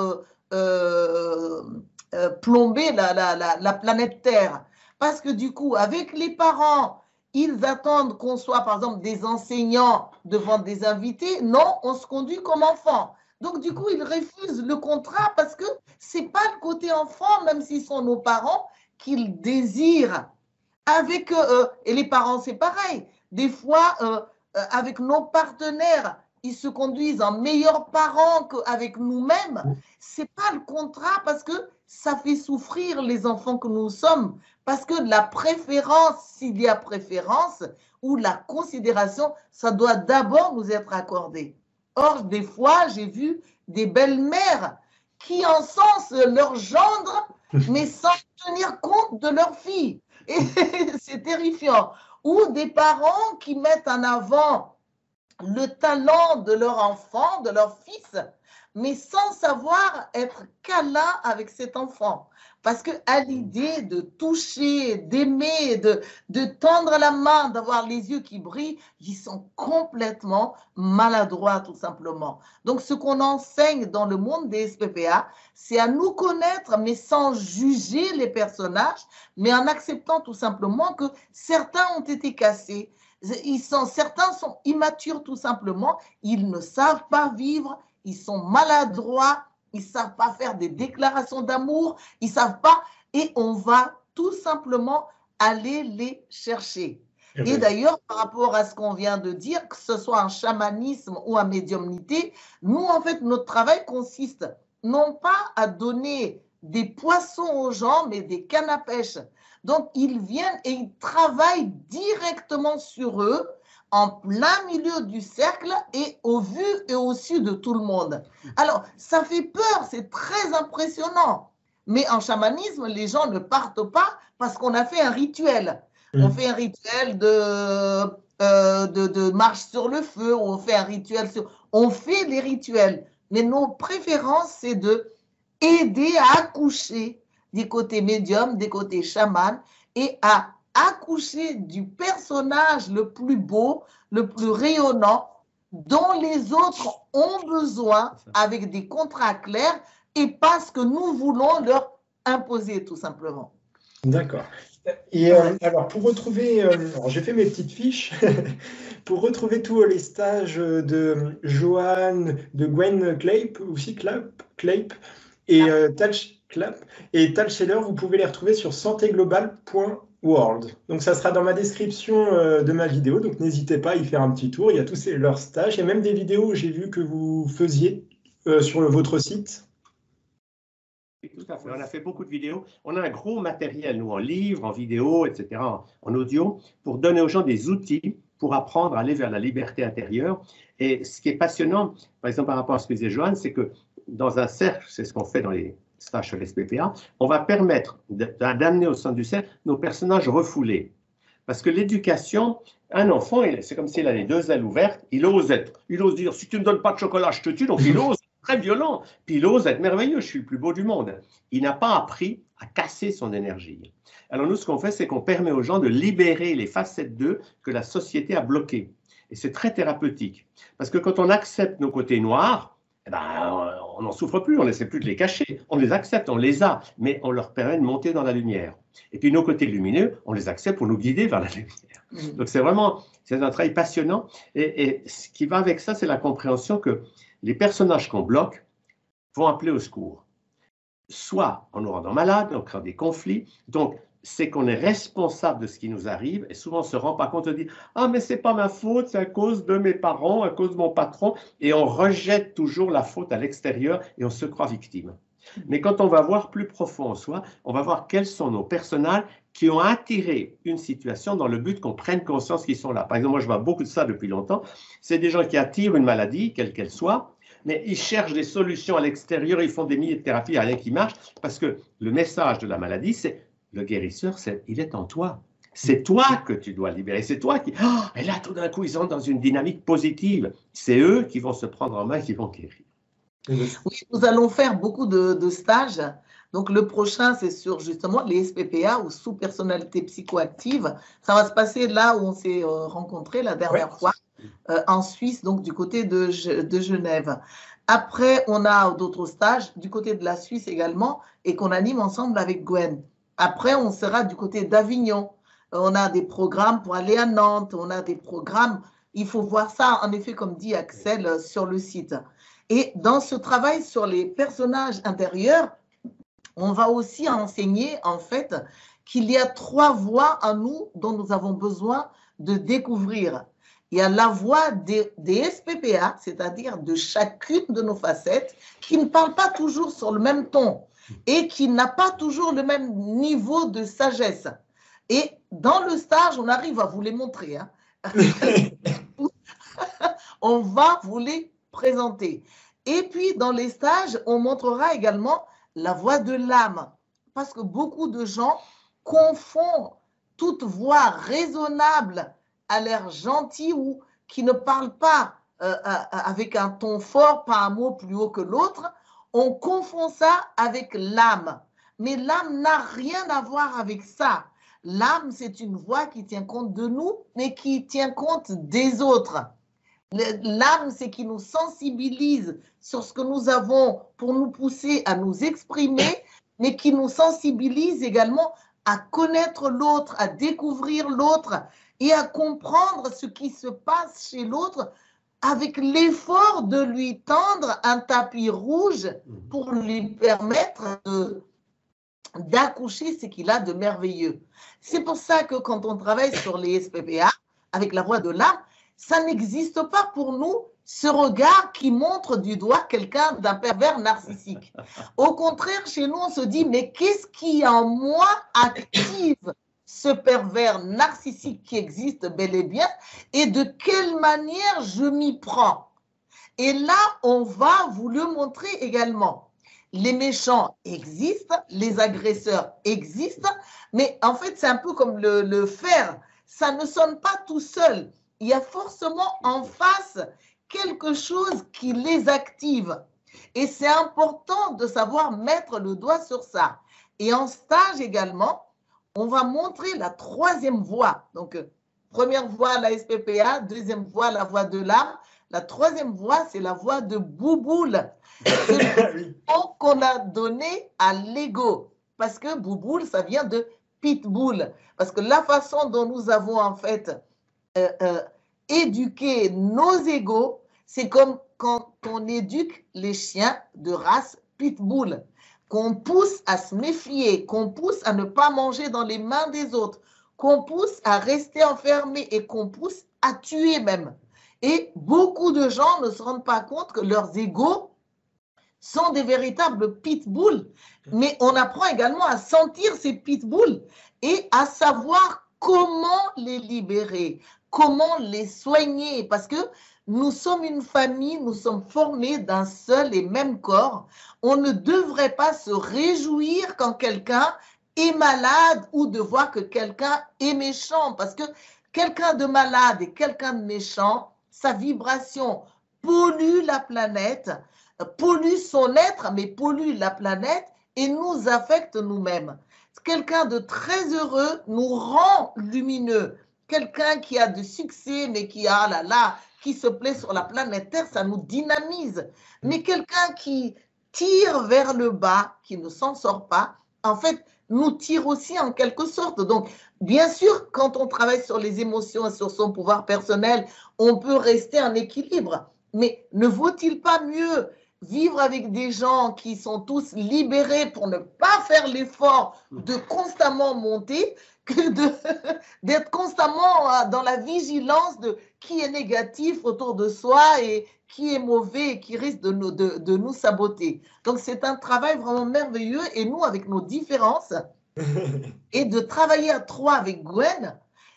plomber la planète Terre. Parce que du coup, avec les parents, ils attendent qu'on soit, par exemple, des enseignants devant des invités. Non, on se conduit comme enfant. Donc, du coup, ils refusent le contrat parce que ce n'est pas le côté enfant, même s'ils sont nos parents, qu'ils désirent. Et les parents, c'est pareil. Des fois, avec nos partenaires, ils se conduisent en meilleurs parents qu'avec nous-mêmes. Ce n'est pas le contrat parce que ça fait souffrir les enfants que nous sommes. Parce que la préférence, s'il y a préférence, ou la considération, ça doit d'abord nous être accordé. Or, des fois, j'ai vu des belles-mères qui encensent leur gendre, mais sans tenir compte de leur fille. Et c'est terrifiant. Ou des parents qui mettent en avant le talent de leur enfant, de leur fils, mais sans savoir être câlin avec cet enfant. Parce qu'à l'idée de toucher, d'aimer, de tendre la main, d'avoir les yeux qui brillent, ils sont complètement maladroits tout simplement. Donc ce qu'on enseigne dans le monde des SPPA, c'est à nous connaître, mais sans juger les personnages, mais en acceptant tout simplement que certains ont été cassés. Certains sont immatures tout simplement, ils ne savent pas vivre, ils sont maladroits, ils ne savent pas faire des déclarations d'amour, ils ne savent pas, et on va tout simplement aller les chercher. Et d'ailleurs, par rapport à ce qu'on vient de dire, que ce soit en chamanisme ou en médiumnité, nous, en fait, notre travail consiste non pas à donner des poissons aux gens, mais des cannes à pêche. Donc, ils viennent et ils travaillent directement sur eux, en plein milieu du cercle et au vu et au su de tout le monde. Alors, ça fait peur, c'est très impressionnant. Mais en chamanisme, les gens ne partent pas parce qu'on a fait un rituel. On fait un rituel de marche sur le feu, on fait un rituel on fait les rituels. Mais nos préférences, c'est de aider à accoucher des côtés médium, des côtés chaman, et à accoucher du personnage le plus beau, le plus rayonnant, dont les autres ont besoin avec des contrats clairs et pas ce que nous voulons leur imposer tout simplement. D'accord. Et alors, pour retrouver, j'ai fait mes petites fiches, pour retrouver tous les stages de Joanne, de Gwen Clape, aussi Clape, et Tal Scheller, vous pouvez les retrouver sur santéglobale.world. Donc ça sera dans ma description de ma vidéo, donc n'hésitez pas à y faire un petit tour, il y a tous leurs stages, il y a même des vidéos que j'ai vu que vous faisiez sur votre site. Tout à fait, on a fait beaucoup de vidéos, on a un gros matériel, nous, en livres, en vidéo, etc., en audio, pour donner aux gens des outils pour apprendre à aller vers la liberté intérieure. Et ce qui est passionnant, par exemple par rapport à ce que disait Joanne, c'est que dans un cercle, c'est ce qu'on fait dans les stages sur l'SPPA, on va permettre d'amener au centre du cercle nos personnages refoulés. Parce que l'éducation, un enfant, c'est comme s'il a les deux ailes ouvertes, il ose dire, si tu ne me donnes pas de chocolat, je te tue, donc il ose, très violent, puis il ose être merveilleux, je suis le plus beau du monde. Il n'a pas appris à casser son énergie. Alors nous, ce qu'on fait, c'est qu'on permet aux gens de libérer les facettes d'eux que la société a bloquées. Et c'est très thérapeutique. Parce que quand on accepte nos côtés noirs, eh ben, on n'en souffre plus, on n'essaie plus de les cacher, on les accepte, on les a, mais on leur permet de monter dans la lumière. Et puis nos côtés lumineux, on les accepte pour nous guider vers la lumière. Donc c'est un travail passionnant. Et ce qui va avec ça, c'est la compréhension que les personnages qu'on bloque vont appeler au secours. Soit en nous rendant malades, en créant des conflits. Donc, c'est qu'on est responsable de ce qui nous arrive et souvent on ne se rend pas compte, on dit « Ah, mais ce n'est pas ma faute, c'est à cause de mes parents, à cause de mon patron. » Et on rejette toujours la faute à l'extérieur et on se croit victime. Mais quand on va voir plus profond en soi, on va voir quels sont nos personnages qui ont attiré une situation dans le but qu'on prenne conscience qu'ils sont là. Par exemple, moi je vois beaucoup de ça depuis longtemps. C'est des gens qui attirent une maladie, quelle qu'elle soit, mais ils cherchent des solutions à l'extérieur, ils font des milliers de thérapies, rien qui marche, parce que le message de la maladie, c'est le guérisseur, il est en toi. C'est toi que tu dois libérer. C'est toi qui... Oh, et là, tout d'un coup, ils entrent dans une dynamique positive. C'est eux qui vont se prendre en main, qui vont guérir. Oui, nous allons faire beaucoup de stages. Donc, le prochain, c'est sur justement les SPPA ou sous-personnalité psychoactive. Ça va se passer là où on s'est rencontrés la dernière fois, en Suisse, donc du côté de Genève. Après, on a d'autres stages du côté de la Suisse également et qu'on anime ensemble avec Gwen. Après, on sera du côté d'Avignon. On a des programmes pour aller à Nantes. On a des programmes. Il faut voir ça, en effet, comme dit Axel, sur le site. Et dans ce travail sur les personnages intérieurs, on va aussi enseigner, en fait, qu'il y a 3 voies en nous dont nous avons besoin de découvrir. Il y a la voie des SPPA, c'est-à-dire de chacune de nos facettes, qui ne parle pas toujours sur le même ton et qui n'a pas toujours le même niveau de sagesse. Et dans le stage, on arrive à vous les montrer. Hein. On va vous les présenter. Et puis, dans les stages, on montrera également la voix de l'âme. Parce que beaucoup de gens confondent toute voix raisonnable à l'air gentil ou qui ne parle pas avec un ton fort, pas un mot plus haut que l'autre. On confond ça avec l'âme. Mais l'âme n'a rien à voir avec ça. L'âme, c'est une voix qui tient compte de nous, mais qui tient compte des autres. L'âme, c'est qui nous sensibilise sur ce que nous avons pour nous pousser à nous exprimer, mais qui nous sensibilise également à connaître l'autre, à découvrir l'autre et à comprendre ce qui se passe chez l'autre avec l'effort de lui tendre un tapis rouge pour lui permettre d'accoucher ce qu'il a de merveilleux. C'est pour ça que quand on travaille sur les SPPA, avec la voix de l'âme, ça n'existe pas pour nous ce regard qui montre du doigt quelqu'un d'un pervers narcissique. Au contraire, chez nous, on se dit, mais qu'est-ce qui en moi active ce pervers narcissique qui existe bel et bien et de quelle manière je m'y prends? Et là, on va vous le montrer également. Les méchants existent, les agresseurs existent, mais en fait, c'est un peu comme le fer. Ça ne sonne pas tout seul. Il y a forcément en face quelque chose qui les active. Et c'est important de savoir mettre le doigt sur ça. Et en stage également, on va montrer la 3e voie. Donc, première voie, la SPPA, 2e voie, la voie de l'âme. La 3e voie, c'est la voie de Bouboule. C'est le nom qu'on a donné à l'ego. Parce que Bouboule, ça vient de pitbull. Parce que la façon dont nous avons en fait éduqué nos égos, c'est comme quand on éduque les chiens de race pitbull. Qu'on pousse à se méfier, qu'on pousse à ne pas manger dans les mains des autres, qu'on pousse à rester enfermé et qu'on pousse à tuer même. Et beaucoup de gens ne se rendent pas compte que leurs égos sont des véritables pitbulls, mais on apprend également à sentir ces pitbulls et à savoir comment les libérer, comment les soigner, parce que nous sommes une famille, nous sommes formés d'un seul et même corps. On ne devrait pas se réjouir quand quelqu'un est malade ou de voir que quelqu'un est méchant, parce que quelqu'un de malade et quelqu'un de méchant, sa vibration pollue la planète, pollue son être, mais pollue la planète et nous affecte nous-mêmes. Quelqu'un de très heureux nous rend lumineux. Quelqu'un qui a du succès, mais qui a, qui se plaît sur la planète Terre, ça nous dynamise. Mais quelqu'un qui tire vers le bas, qui ne s'en sort pas, en fait, nous tire aussi en quelque sorte. Donc, bien sûr, quand on travaille sur les émotions et sur son pouvoir personnel, on peut rester en équilibre. Mais ne vaut-il pas mieux vivre avec des gens qui sont tous libérés pour ne pas faire l'effort de constamment monter que d'être constamment dans la vigilance de qui est négatif autour de soi et qui est mauvais et qui risque de nous saboter. Donc, c'est un travail vraiment merveilleux et nous, avec nos différences, et de travailler à trois avec Gwen,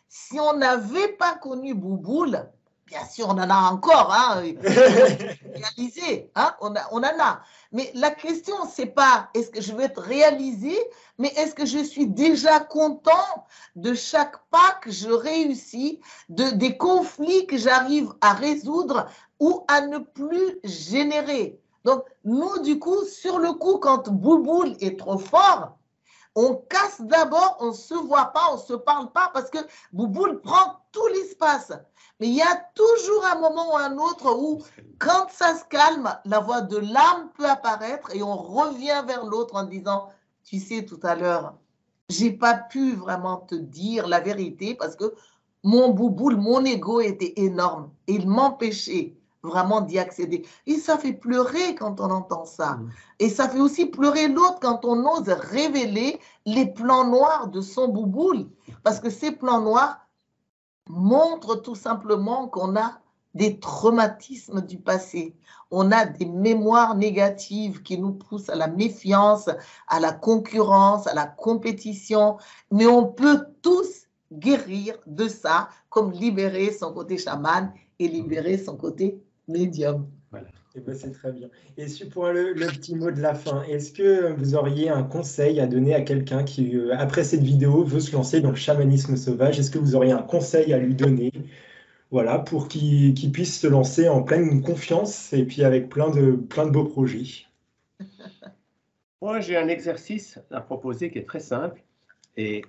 si on n'avait pas connu Bouboule, bien sûr, on en a encore, hein, réalisé, hein, on en a. Mais la question, c'est pas est-ce que je vais être réalisé, mais est-ce que je suis déjà content de chaque pas que je réussis, des conflits que j'arrive à résoudre ou à ne plus générer. Donc, nous, du coup, sur le coup, quand Bouboule est trop fort, on casse d'abord, on ne se voit pas, on ne se parle pas parce que Bouboule prend tout l'espace. Mais il y a toujours un moment ou un autre où, quand ça se calme, la voix de l'âme peut apparaître et on revient vers l'autre en disant, tu sais, tout à l'heure, j'ai pas pu vraiment te dire la vérité parce que mon Bouboule, mon ego était énorme et il m'empêchait vraiment d'y accéder. Et ça fait pleurer quand on entend ça. Et ça fait aussi pleurer l'autre quand on ose révéler les plans noirs de son Bouboule. Parce que ces plans noirs montrent tout simplement qu'on a des traumatismes du passé. On a des mémoires négatives qui nous poussent à la méfiance, à la concurrence, à la compétition. Mais on peut tous guérir de ça, comme libérer son côté chaman et libérer son côté médium. Voilà. Et ben, c'est très bien. Et pour le petit mot de la fin, est-ce que vous auriez un conseil à donner à quelqu'un qui, après cette vidéo, veut se lancer dans le chamanisme sauvage? Est-ce que vous auriez un conseil à lui donner, voilà, pour qu'il puisse se lancer en pleine confiance et puis avec plein de beaux projets? Moi, j'ai un exercice à proposer qui est très simple et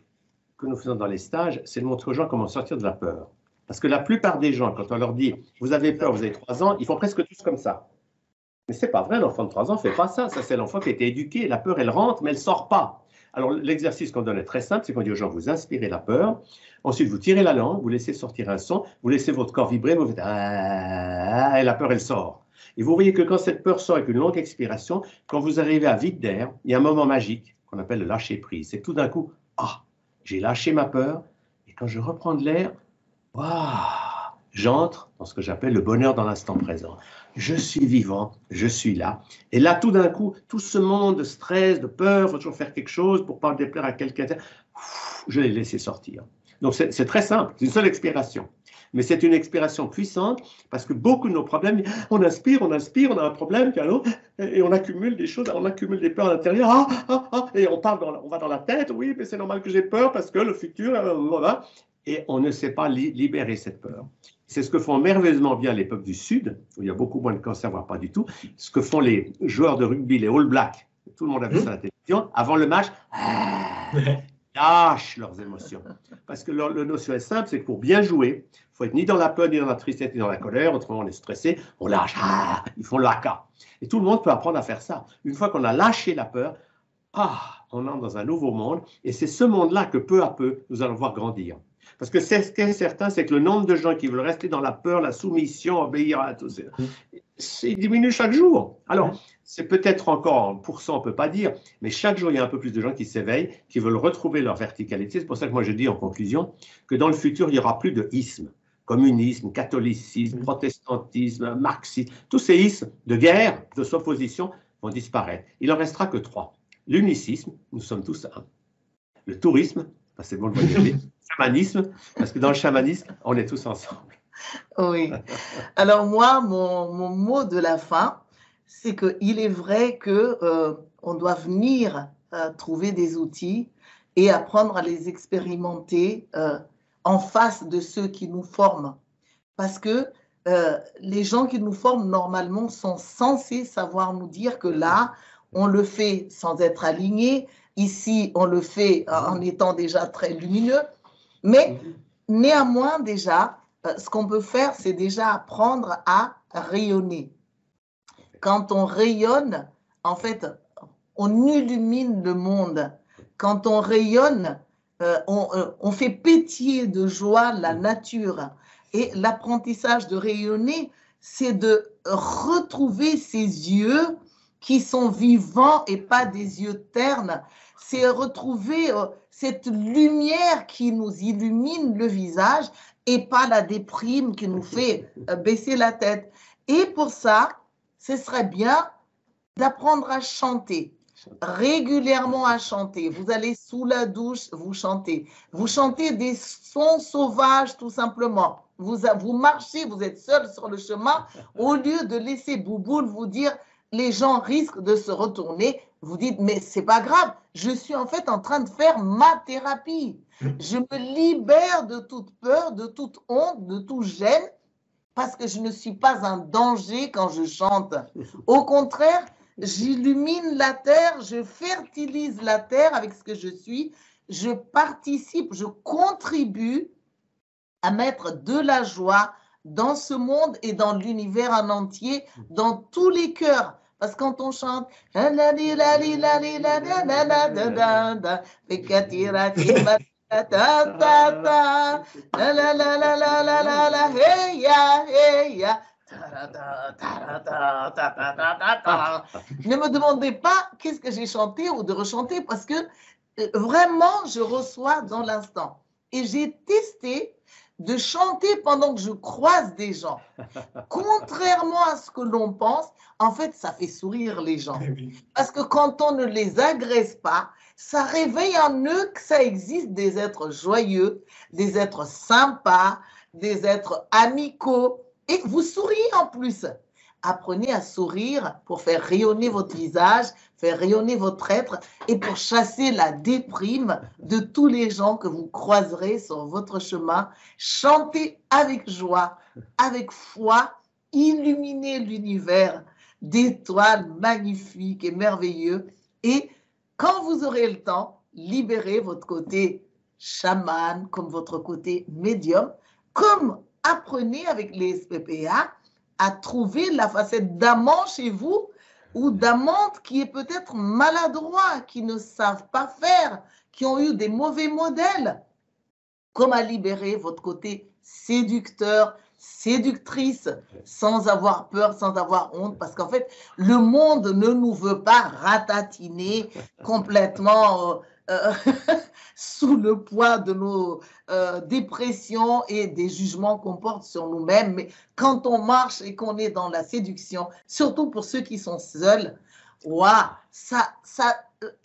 que nous faisons dans les stages, c'est de montrer aux gens comment sortir de la peur. Parce que la plupart des gens, quand on leur dit « vous avez peur, vous avez 3 ans », ils font presque tous comme ça. Mais ce n'est pas vrai, l'enfant de 3 ans ne fait pas ça. Ça, c'est l'enfant qui a été éduqué. La peur, elle rentre, mais elle ne sort pas. Alors, l'exercice qu'on donne est très simple, c'est qu'on dit aux gens « vous inspirez la peur ». Ensuite, vous tirez la langue, vous laissez sortir un son, vous laissez votre corps vibrer, vous faites « ah » et la peur, elle sort. Et vous voyez que quand cette peur sort avec une longue expiration, quand vous arrivez à vide d'air, il y a un moment magique qu'on appelle le lâcher-prise. C'est que tout d'un coup « ah, j'ai lâché ma peur ». Et quand je reprends de l'air, waouh, j'entre dans ce que j'appelle le bonheur dans l'instant présent. Je suis vivant, je suis là. Et là, tout d'un coup, tout ce monde de stress, de peur, il faut toujours faire quelque chose pour ne pas déplaire à quelqu'un, je l'ai laissé sortir. Donc, c'est très simple, c'est une seule expiration. Mais c'est une expiration puissante parce que beaucoup de nos problèmes, on inspire, on a un problème, et on accumule des choses, on accumule des peurs à l'intérieur, et on va dans la tête, oui, mais c'est normal que j'ai peur parce que le futur, voilà. Et on ne sait pas libérer cette peur. C'est ce que font merveilleusement bien les peuples du Sud, où il y a beaucoup moins de cancer, voire pas du tout, ce que font les joueurs de rugby, les All Blacks. Tout le monde a vu ça à la télévision. Avant le match, lâchent leurs émotions. Parce que la notion est simple, c'est que pour bien jouer, il faut être ni dans la peur, ni dans la tristesse, ni dans la colère. Autrement, on est stressé, on lâche. Ils font l'aka. Et tout le monde peut apprendre à faire ça. Une fois qu'on a lâché la peur, on entre dans un nouveau monde. Et c'est ce monde-là que peu à peu, nous allons voir grandir. Parce que ce qui est certain, c'est que le nombre de gens qui veulent rester dans la peur, la soumission, obéir à tout ça, il diminue chaque jour. Alors, c'est peut-être encore en pourcent, on ne peut pas dire, mais chaque jour, il y a un peu plus de gens qui s'éveillent, qui veulent retrouver leur verticalité. C'est pour ça que moi, je dis en conclusion que dans le futur, il n'y aura plus de ismes. Communisme, catholicisme, protestantisme, marxisme, tous ces ismes de guerre, de s'opposition vont disparaître. Il n'en restera que 3. L'unicisme, nous sommes tous un. Le tourisme, c'est bon le voyager. Chamanisme, parce que dans le chamanisme, on est tous ensemble. Oui. Alors moi, mon mot de la fin, c'est qu'il est vrai qu'on doit venir trouver des outils et apprendre à les expérimenter en face de ceux qui nous forment. Parce que les gens qui nous forment, normalement, sont censés savoir nous dire que là, on le fait sans être aligné. Ici, on le fait en étant déjà très lumineux. Mais néanmoins, déjà, ce qu'on peut faire, c'est déjà apprendre à rayonner. Quand on rayonne, en fait, on illumine le monde. Quand on rayonne, on fait pétiller de joie la nature. Et l'apprentissage de rayonner, c'est de retrouver ces yeux qui sont vivants et pas des yeux ternes. C'est retrouver cette lumière qui nous illumine le visage et pas la déprime qui nous fait baisser la tête. Et pour ça, ce serait bien d'apprendre à chanter, régulièrement à chanter. Vous allez sous la douche, vous chantez. Vous chantez des sons sauvages tout simplement. Vous marchez, vous êtes seul sur le chemin. Au lieu de laisser Bouboule vous dire, les gens risquent de se retourner, vous dites, mais c'est pas grave, je suis en fait en train de faire ma thérapie. Je me libère de toute peur, de toute honte, de tout gêne, parce que je ne suis pas un danger quand je chante. Au contraire, j'illumine la terre, je fertilise la terre avec ce que je suis, je participe, je contribue à mettre de la joie dans ce monde et dans l'univers en entier, dans tous les cœurs. Parce que quand on chante, ne me demandez pas qu'est-ce que j'ai chanté ou de rechanter parce que vraiment je reçois dans l'instant. Et j'ai testé de chanter pendant que je croise des gens. Contrairement à ce que l'on pense, en fait, ça fait sourire les gens. Parce que quand on ne les agresse pas, ça réveille en eux que ça existe des êtres joyeux, des êtres sympas, des êtres amicaux. Et vous souriez en plus. Apprenez à sourire pour faire rayonner votre visage, faire rayonner votre être et pour chasser la déprime de tous les gens que vous croiserez sur votre chemin. Chantez avec joie, avec foi, illuminez l'univers d'étoiles magnifiques et merveilleux. Et quand vous aurez le temps, libérez votre côté chaman comme votre côté médium, comme apprenez avec les SPPA à trouver la facette d'amant chez vous ou d'amante qui est peut-être maladroit, qui ne savent pas faire, qui ont eu des mauvais modèles. Comme à libérer votre côté séducteur, séductrice, sans avoir peur, sans avoir honte, parce qu'en fait, le monde ne nous veut pas ratatiner complètement sous le poids de nos dépressions et des jugements qu'on porte sur nous-mêmes. Mais quand on marche et qu'on est dans la séduction, surtout pour ceux qui sont seuls, ça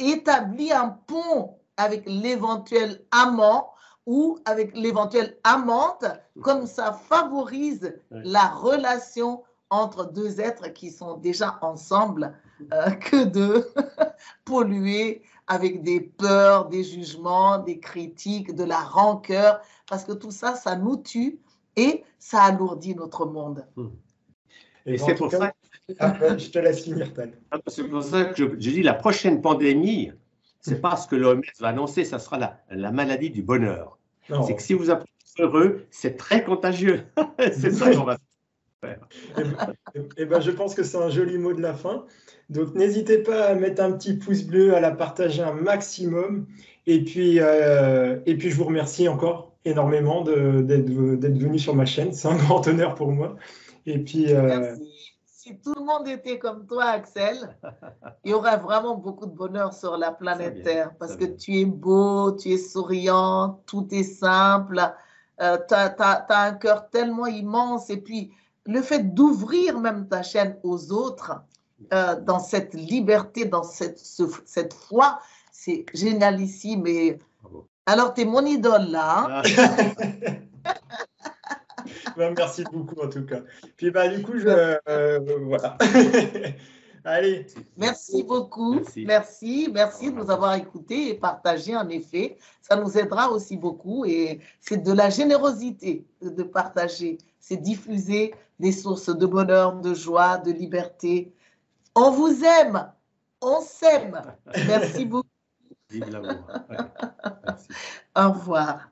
établit un pont avec l'éventuel amant ou avec l'éventuelle amante, comme ça favorise la relation entre deux êtres qui sont déjà ensemble, que de polluer avec des peurs, des jugements, des critiques, de la rancœur, parce que tout ça, ça nous tue et ça alourdit notre monde. Et c'est pour ça que je te laisse finir, Tal. C'est pour ça que je dis la prochaine pandémie, c'est pas ce que l'OMS va annoncer, ça sera la maladie du bonheur. C'est que si vous êtes heureux, c'est très contagieux. C'est ça qu'on va faire. Et ben, je pense que c'est un joli mot de la fin. Donc, n'hésitez pas à mettre un petit pouce bleu, à la partager un maximum. Et puis je vous remercie encore énormément d'être venu sur ma chaîne. C'est un grand honneur pour moi. Et puis, merci. Si tout le monde était comme toi, Axel, il y aurait vraiment beaucoup de bonheur sur la planète Terre parce que tu es beau, tu es souriant, tout est simple, tu as un cœur tellement immense et puis le fait d'ouvrir même ta chaîne aux autres dans cette liberté, dans cette foi, c'est génialissime. Et... alors, tu es mon idole là. Hein. Merci beaucoup en tout cas. Puis du coup, voilà. Allez. Merci beaucoup. Merci de nous avoir écoutés et partagé en effet. Ça nous aidera aussi beaucoup et c'est de la générosité de partager. C'est diffuser des sources de bonheur, de joie, de liberté. On vous aime. On s'aime. Merci beaucoup. Vive l'amour. Merci. Au revoir.